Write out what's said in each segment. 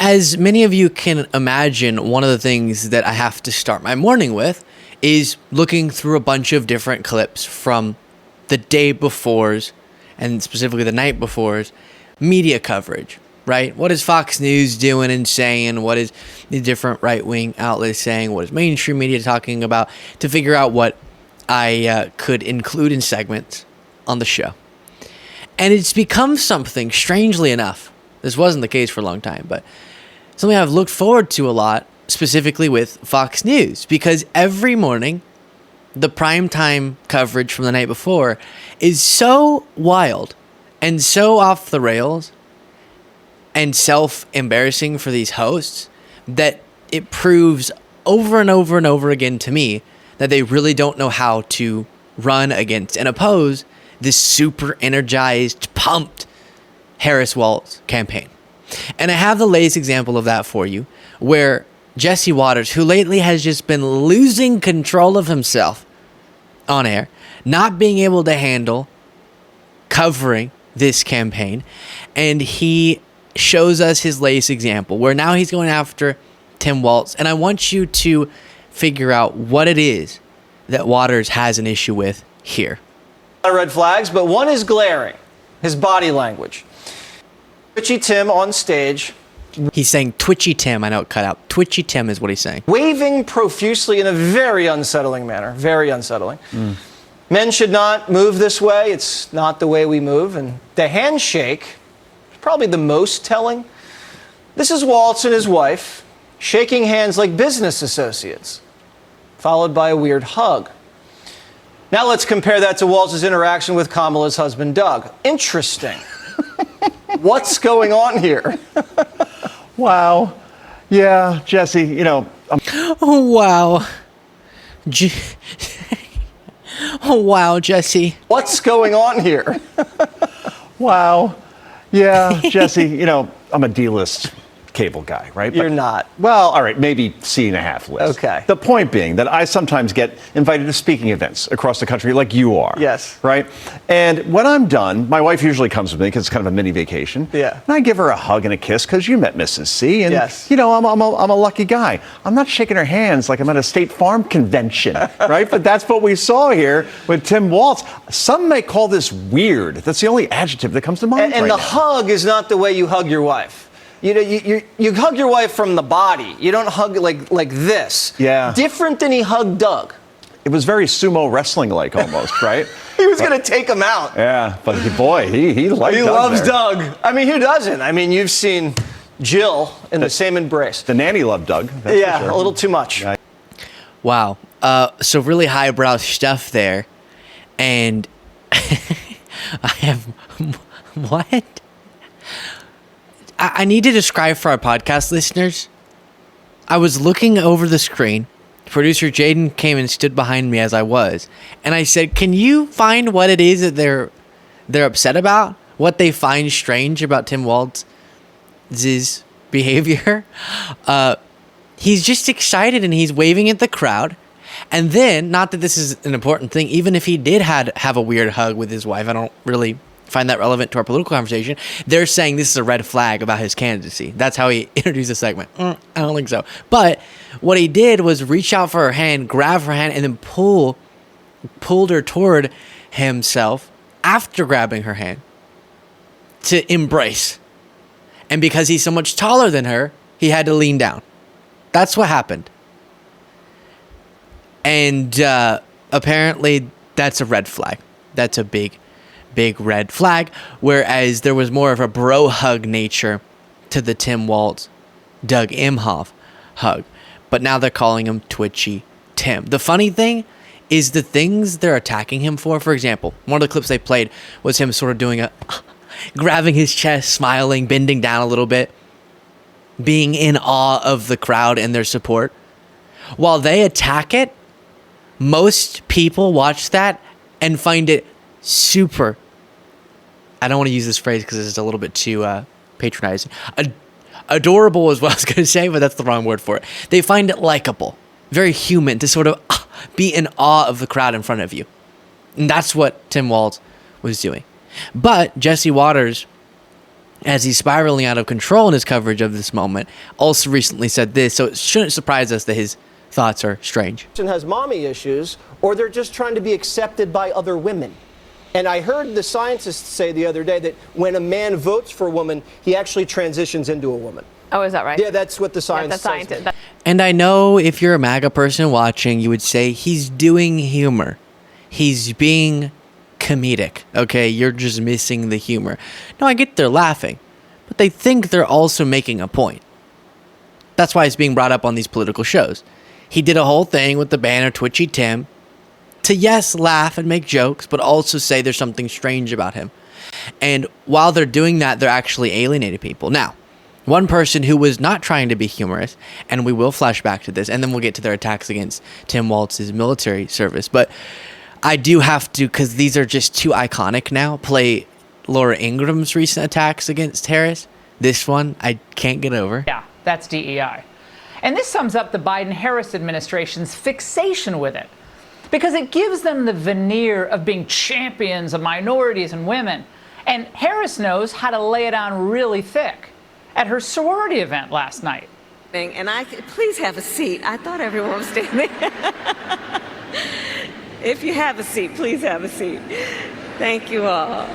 As many of you can imagine, one of the things that I have to start my morning with is looking through a bunch of different clips from the day before's, and specifically the night before's, media coverage, right? What is Fox News doing and saying? What is the different right-wing outlets saying? What is mainstream media talking about? To figure out what I could include in segments on the show. And it's become something, strangely enough, this wasn't the case for a long time, but something I've looked forward to a lot, specifically with Fox News, because every morning, the primetime coverage from the night before is so wild and so off the rails and self-embarrassing for these hosts that it proves over and over and over again to me that they really don't know how to run against and oppose this super energized, pumped Harris Walz campaign. And I have the latest example of that for you, where Jesse Watters, who lately has just been losing control of himself on air, not being able to handle covering this campaign, and he shows us his latest example, where now he's going after Tim Walz, and I want you to figure out what it is that Watters has an issue with here. Red flags, but one is glaring: his body language. Twitchy Tim on stage. He's saying twitchy Tim. I know it cut out. Twitchy Tim is what he's saying. Waving profusely in a very unsettling manner. Very unsettling. Men should not move this way. It's not the way we move. And the handshake is probably the most telling. This is Walz and his wife shaking hands like business associates, followed by a weird hug. Now let's compare that to Walz's interaction with Kamala's husband, Doug. Interesting. What's going on here? Wow. Yeah, Jesse, you know. Oh, wow. Oh, wow, Jesse. What's going on here? Wow. Yeah, Jesse, you know, I'm a D-list cable guy, right? You're not. Well, all right, maybe C.5 list. Okay. The point being that I sometimes get invited to speaking events across the country like you are. Yes. Right? And when I'm done, my wife usually comes with me because it's kind of a mini vacation. Yeah. And I give her a hug and a kiss because you met Mrs. C. And, yes. you know, I'm a lucky guy. I'm not shaking her hands like I'm at a State Farm convention, right? But that's what we saw here with Tim Walz. Some may call this weird. That's the only adjective that comes to mind And right the now. hug is not the way you hug your wife. You know, you hug your wife from the body. You don't hug like this. Yeah. Different than he hugged Doug. It was very sumo wrestling-like almost, right? He was going to take him out. Yeah, but boy, he liked Doug. He loves there. Doug. I mean, who doesn't? I mean, you've seen Jill in the same embrace. The nanny loved Doug. That's Yeah, for sure. a little too much. Yeah. Wow. So really highbrow stuff there. And I have... What? I need to describe for our podcast listeners. I was looking over the screen. Producer Jaden came and stood behind me as I was. And I said, can you find what it is that they're upset about? What they find strange about Tim Walz's behavior? He's just excited and he's waving at the crowd. And then, not that this is an important thing, even if he did have a weird hug with his wife, I don't really find that relevant to our political conversation. They're saying this is a red flag about his candidacy. That's how he introduced the segment. I don't think so. But what he did was reach out for her hand, grab her hand, and then pulled her toward himself after grabbing her hand to embrace. And because he's so much taller than her, he had to lean down. That's what happened. And apparently that's a red flag. That's a big red flag, whereas there was more of a bro hug nature to the Tim Walz, Doug Imhoff hug. But now they're calling him Twitchy Tim. The funny thing is the things they're attacking him for example, one of the clips they played was him sort of doing grabbing his chest, smiling, bending down a little bit, being in awe of the crowd and their support. While they attack it, most people watch that and find it super, I don't want to use this phrase because it's a little bit too patronizing. Adorable is what I was going to say, but that's the wrong word for it. They find it likable, very human to sort of be in awe of the crowd in front of you. And that's what Tim Walz was doing. But Jesse Watters as he's spiraling out of control in his coverage of this moment, also recently said this, so it shouldn't surprise us that his thoughts are strange. Has mommy issues, or they're just trying to be accepted by other women. And I heard the scientists say the other day that when a man votes for a woman, he actually transitions into a woman. Oh, is that right? Yeah, that's what the science says. And I know if you're a MAGA person watching, you would say he's doing humor. He's being comedic, okay? You're just missing the humor. No, I get they're laughing, but they think they're also making a point. That's why it's being brought up on these political shows. He did a whole thing with the banner Twitchy Tim to, yes, laugh and make jokes, but also say there's something strange about him. And while they're doing that, they're actually alienating people. Now, one person who was not trying to be humorous, and we will flash back to this, and then we'll get to their attacks against Tim Walz's military service, but I do have to, because these are just too iconic now, play Laura Ingraham's recent attacks against Harris. This one, I can't get over. Yeah, that's DEI. And this sums up the Biden-Harris administration's fixation with it, because it gives them the veneer of being champions of minorities and women. And Harris knows how to lay it on really thick at her sorority event last night. And please have a seat. I thought everyone was standing. If you have a seat, please have a seat. Thank you all.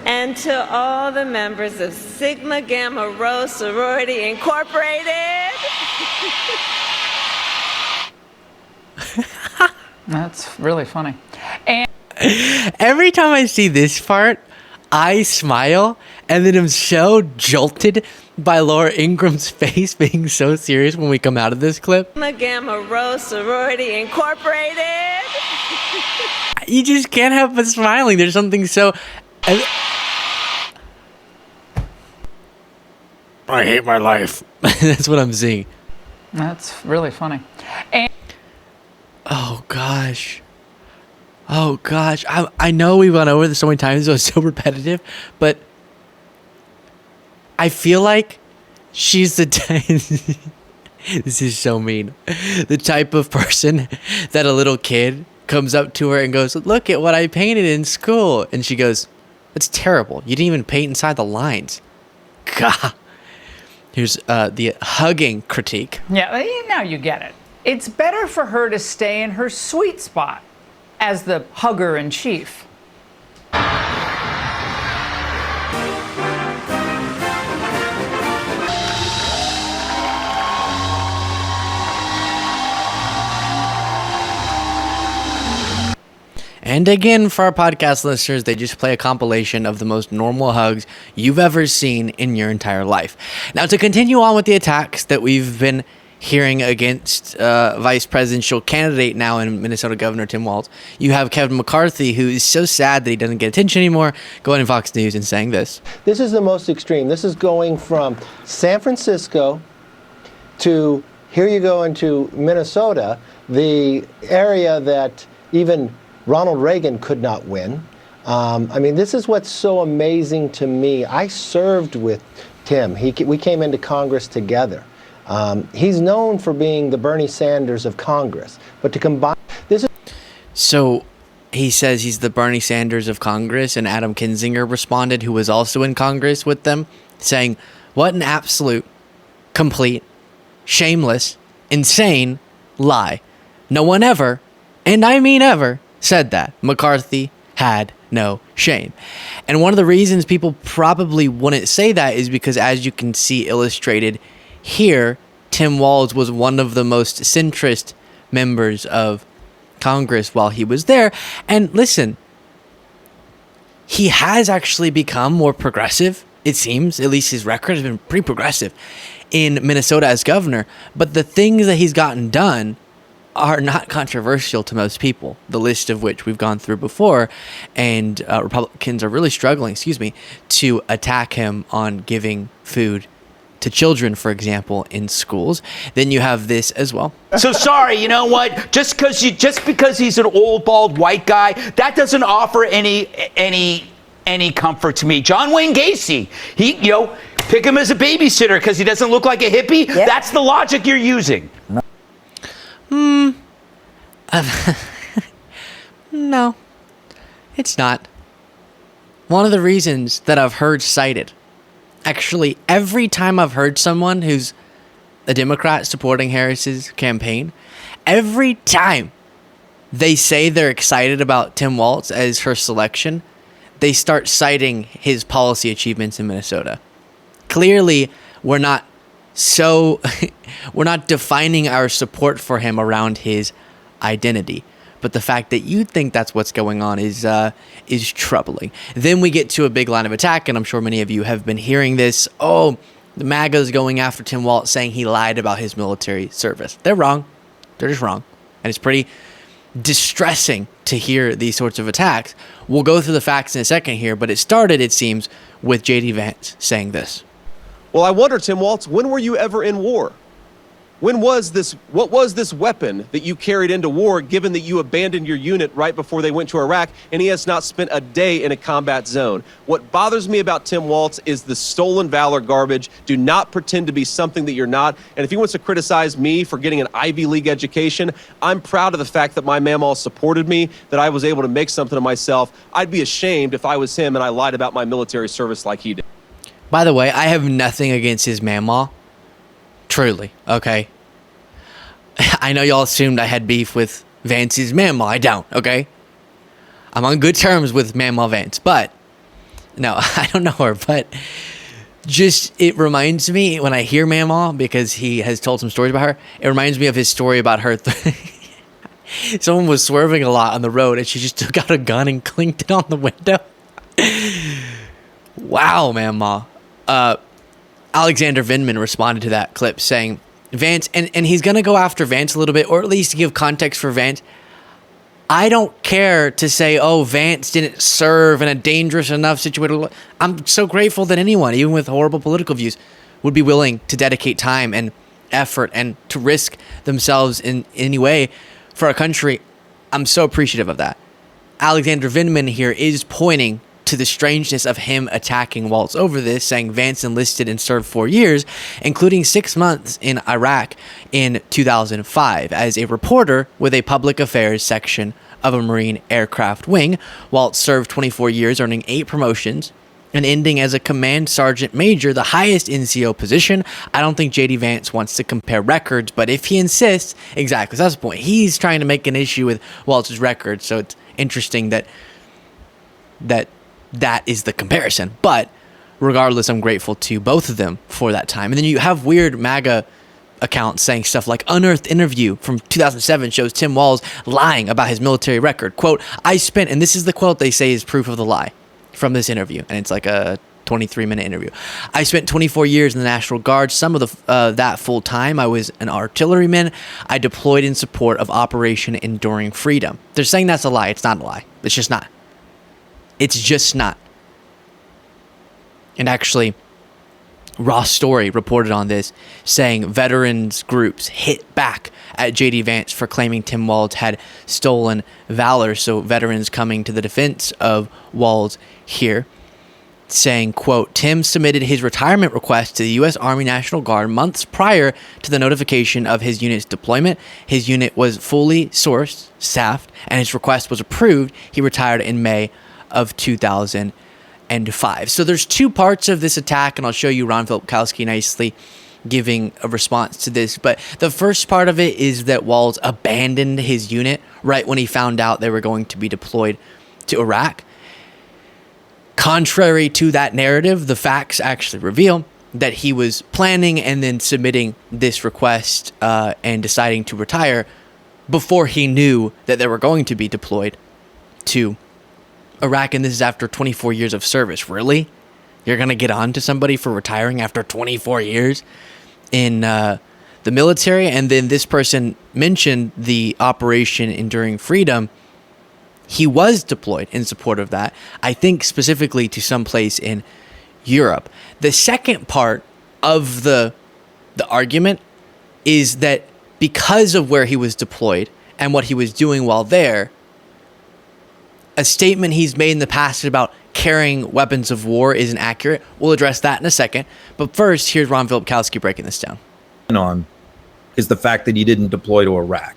And to all the members of Sigma Gamma Rho Sorority Incorporated. That's really funny. And every time I see this part, I smile, and then I'm so jolted by Laura Ingraham's face being so serious when we come out of this clip. Sigma Gamma Rho Sorority Incorporated. You just can't help but smiling. There's something so... I hate my life. That's what I'm seeing. that's really funny. And Oh, gosh. Oh, gosh. I know we've gone over this so many times, so it's so repetitive, but I feel like she's the type... This is so mean. The type of person that a little kid comes up to her and goes, look at what I painted in school. And she goes, that's terrible. You didn't even paint inside the lines. God. Here's the hugging critique. yeah, now you get it. It's better for her to stay in her sweet spot as the hugger in chief. And again, for our podcast listeners, they just play a compilation of the most normal hugs you've ever seen in your entire life. Now, to continue on with the attacks that we've been hearing against vice presidential candidate now in Minnesota Governor Tim Walz, you have Kevin McCarthy, who is so sad that he doesn't get attention anymore, going on Fox News and saying this. This is the most extreme. This is going from San Francisco to, here you go into Minnesota, the area that even Ronald Reagan could not win. I mean, this is what's so amazing to me. I served with Tim. We came into Congress together. He's known for being the Bernie Sanders of Congress, but to combine this is... So he says he's the Bernie Sanders of Congress, and Adam Kinzinger responded, who was also in Congress with them, saying, what an absolute, complete, shameless, insane lie. No one ever, and I mean ever, said that. McCarthy had no shame. And one of the reasons people probably wouldn't say that is because, as you can see illustrated here, Tim Walz was one of the most centrist members of Congress while he was there. And listen, he has actually become more progressive, it seems. At least his record has been pretty progressive in Minnesota as governor. But the things that he's gotten done are not controversial to most people, the list of which we've gone through before, and Republicans are really struggling, to attack him on giving food to children, for example, in schools. Then you have this as well. So sorry, you know what? Just because he's an old bald white guy, that doesn't offer any comfort to me. John Wayne Gacy, pick him as a babysitter because he doesn't look like a hippie. Yep. That's the logic you're using. No, it's not. one of the reasons that I've heard cited, actually, every time I've heard someone who's a Democrat supporting Harris's campaign, every time they say they're excited about Tim Walz as her selection, they start citing his policy achievements in Minnesota. Clearly, we're not defining our support for him around his identity. But the fact that you think that's what's going on is troubling. Then we get to a big line of attack, and I'm sure many of you have been hearing this. Oh, the MAGA is going after Tim Walz, saying he lied about his military service. They're wrong. They're just wrong. And it's pretty distressing to hear these sorts of attacks. We'll go through the facts in a second here, but it started, it seems, with J.D. Vance saying this. Well, I wonder, Tim Walz, when were you ever in war? What was this weapon that you carried into war, given that you abandoned your unit right before they went to Iraq, and he has not spent a day in a combat zone? What bothers me about Tim Walz is the stolen valor garbage. Do not pretend to be something that you're not. And if he wants to criticize me for getting an Ivy League education, I'm proud of the fact that my mamaw supported me, that I was able to make something of myself. I'd be ashamed if I was him and I lied about my military service like he did. By the way, I have nothing against his mamaw. Truly, okay? I know y'all assumed I had beef with Vance's mamaw. I don't, okay? I'm on good terms with Mamaw Vance, but no, I don't know her, but just it reminds me when I hear Mamaw, because he has told some stories about her, it reminds me of his story about her. Someone was swerving a lot on the road, and she just took out a gun and clinked it on the window. Wow, Mamaw. Alexander Vindman responded to that clip saying, Vance, and he's going to go after Vance a little bit, or at least give context for Vance. I don't care to say, oh, Vance didn't serve in a dangerous enough situation. I'm so grateful that anyone, even with horrible political views, would be willing to dedicate time and effort and to risk themselves in any way for a country. I'm so appreciative of that. Alexander Vindman here is pointing to the strangeness of him attacking Walz over this, saying Vance enlisted and served 4 years, including 6 months in Iraq in 2005 as a reporter with a public affairs section of a Marine aircraft wing. Walz served 24 years, earning 8 promotions and ending as a command sergeant major, the highest NCO position. I don't think J.D. Vance wants to compare records, but if he insists, exactly, so that's the point. He's trying to make an issue with Walz's record, so it's interesting that is the comparison. But regardless, I'm grateful to both of them for that time. And then you have weird MAGA accounts saying stuff like unearthed interview from 2007 shows Tim Walz lying about his military record. Quote, I spent, and this is the quote they say is proof of the lie from this interview. And it's like a 23-minute interview. I spent 24 years in the National Guard, some of that full time. I was an artilleryman. I deployed in support of Operation Enduring Freedom. They're saying that's a lie. It's not a lie. It's just not. It's just not. And actually, Ross Story reported on this, saying veterans groups hit back at J.D. Vance for claiming Tim Walz had stolen valor. So veterans coming to the defense of Walz here, saying, quote, Tim submitted his retirement request to the U.S. Army National Guard months prior to the notification of his unit's deployment. His unit was fully sourced, staffed, and his request was approved. He retired in May of 2005. So there's 2 parts of this attack, and I'll show you Ron Filipkowski nicely giving a response to this. But the first part of it is that Walz abandoned his unit right when he found out they were going to be deployed to Iraq. Contrary to that narrative, the facts actually reveal that he was planning and then submitting this request and deciding to retire before he knew that they were going to be deployed to Iraq, and this is after 24 years of service. Really? You're going to get on to somebody for retiring after 24 years in the military? And then this person mentioned the Operation Enduring Freedom. He was deployed in support of that, I think specifically to some place in Europe. The second part of the argument is that because of where he was deployed and what he was doing while there, a statement he's made in the past about carrying weapons of war isn't accurate. We'll address that in a second. But first, here's Ron Filipkowski breaking this down. On is the fact that he didn't deploy to Iraq.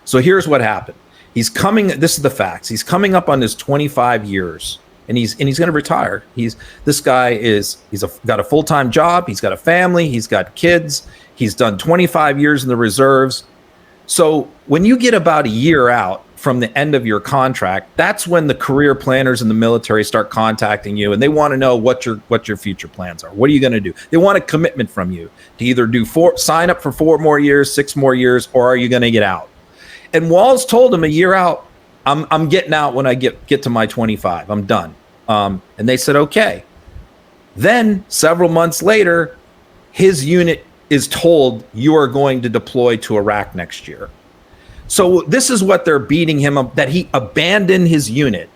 So here's what happened. This is the facts. He's coming up on his 25 years and he's going to retire. He's got a full-time job. He's got a family. He's got kids. He's done 25 years in the reserves. So when you get about a year out from the end of your contract, that's when the career planners in the military start contacting you, and they want to know what your future plans are. What are you going to do? They want a commitment from you to either sign up for 4 more years, 6 more years, or are you going to get out? And Walz told him a year out, I'm getting out when I get to my 25. I'm done. And they said, okay. Then several months later, his unit is told you are going to deploy to Iraq next year. So this is what they're beating him up, that he abandoned his unit,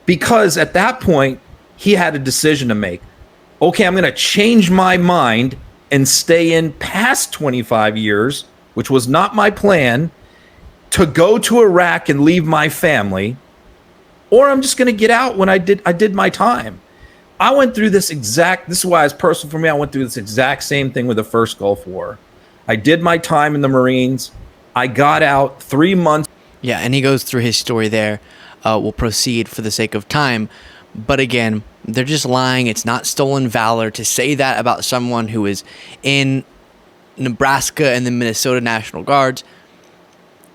because at that point he had a decision to make. Okay, I'm going to change my mind and stay in past 25 years, which was not my plan, to go to Iraq and leave my family, or I'm just going to get out when I did my time. I went through this is why it's personal for me. I went through this exact same thing with the first Gulf War. I did my time in the Marines. I got out 3 months. Yeah, and he goes through his story there. We'll proceed for the sake of time. But again, they're just lying. It's not stolen valor to say that about someone who is in Nebraska and the Minnesota National Guards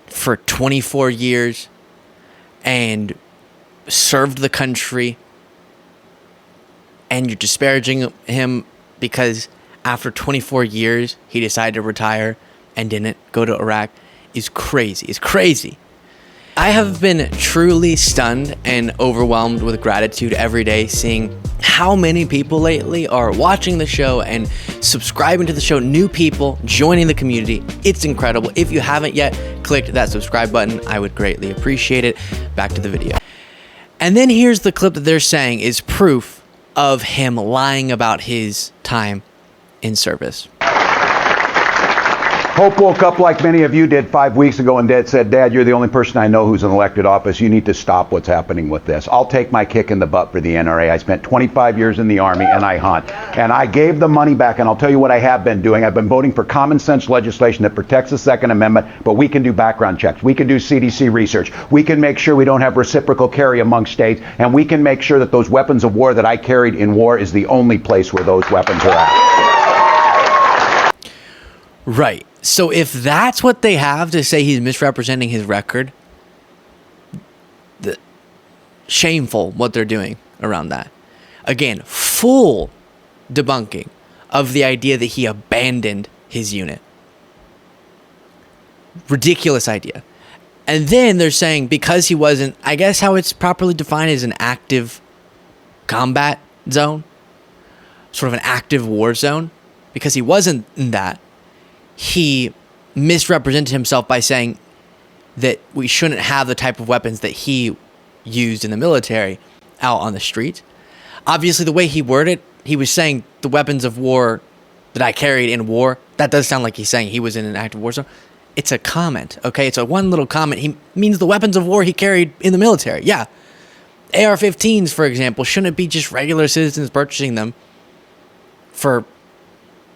for 24 years and served the country, and you're disparaging him because after 24 years he decided to retire and didn't go to Iraq is crazy. It's crazy. I have been truly stunned and overwhelmed with gratitude every day, seeing how many people lately are watching the show and subscribing to the show. New people joining the community. It's incredible. If you haven't yet clicked that subscribe button, I would greatly appreciate it. Back to the video. And then here's the clip that they're saying is proof of him lying about his time in service. Hope woke up like many of you did 5 weeks ago and said, Dad, you're the only person I know who's in elected office. You need to stop what's happening with this. I'll take my kick in the butt for the NRA. I spent 25 years in the Army and I hunt. And I gave the money back, and I'll tell you what I have been doing. I've been voting for common sense legislation that protects the Second Amendment, but we can do background checks. We can do CDC research. We can make sure we don't have reciprocal carry among states, and we can make sure that those weapons of war that I carried in war is the only place where those weapons are at. Right. So if that's what they have to say he's misrepresenting his record, shameful what they're doing around that. Again, full debunking of the idea that he abandoned his unit. Ridiculous idea. And then they're saying because he wasn't, I guess how it's properly defined as an active combat zone, sort of an active war zone, because he wasn't in that, he misrepresented himself by saying that we shouldn't have the type of weapons that he used in the military out on the street. Obviously, the way he worded it, he was saying the weapons of war that I carried in war. That does sound like he's saying he was in an active war zone. It's a comment, okay? It's a one little comment. He means the weapons of war he carried in the military. Yeah. AR-15s, for example, shouldn't it be just regular citizens purchasing them for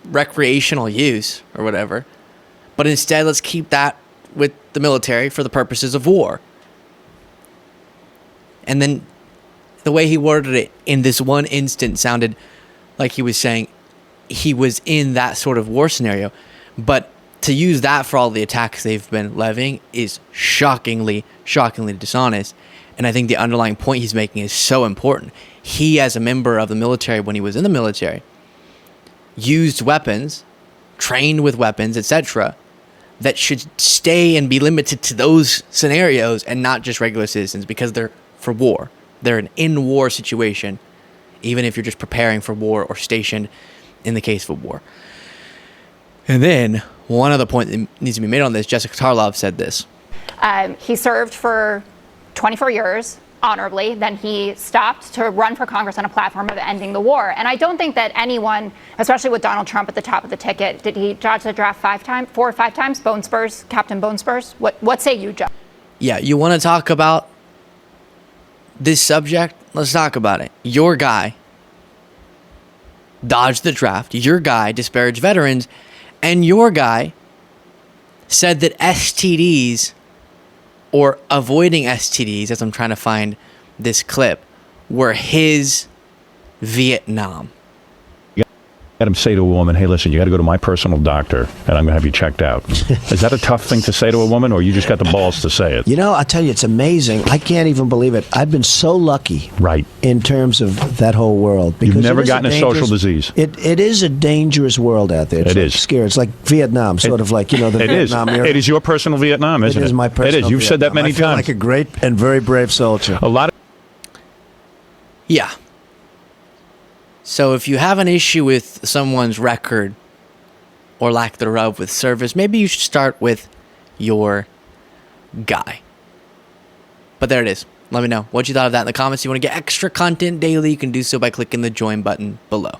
recreational use or whatever, but instead let's keep that with the military for the purposes of war. And then the way he worded it in this one instance sounded like he was saying he was in that sort of war scenario, but to use that for all the attacks they've been levying is shockingly dishonest. And I think the underlying point he's making is so important. He, as a member of the military, when he was in the military, used weapons, trained with weapons, etc., that should stay and be limited to those scenarios and not just regular citizens, because they're for war. They're an in-war situation, even if you're just preparing for war or stationed in the case of war. And then one other point that needs to be made on this, Jessica Tarlov said this. He served for 24 years. Honorably, then he stopped to run for Congress on a platform of ending the war. And I don't think that anyone, especially with Donald Trump at the top of the ticket, did he dodge the draft 4 or 5 times? Bone Spurs, Captain Bone Spurs? What say you, Joe? Yeah, you want to talk about this subject? Let's talk about it. Your guy dodged the draft. Your guy disparaged veterans. And your guy said that STDs, or avoiding STDs, as I'm trying to find this clip, were his Vietnam. Had him say to a woman, hey, listen, you got to go to my personal doctor and I'm going to have you checked out. Is that a tough thing to say to a woman, or you just got the balls to say it? You know, I tell you, it's amazing. I can't even believe it. I've been so lucky, right, in terms of that whole world. You've never gotten a social disease. It is a dangerous world out there. It's It is. scary. It's like Vietnam, sort of like, the Vietnam era. It is your personal Vietnam, isn't it? It is my personal It is. You've said that Vietnam. many I feel times. like a great and very brave soldier. A lot of Yeah. So if you have an issue with someone's record or lack thereof with service, maybe you should start with your guy. But there it is. Let me know what you thought of that in the comments. If you want to get extra content daily, you can do so by clicking the join button below.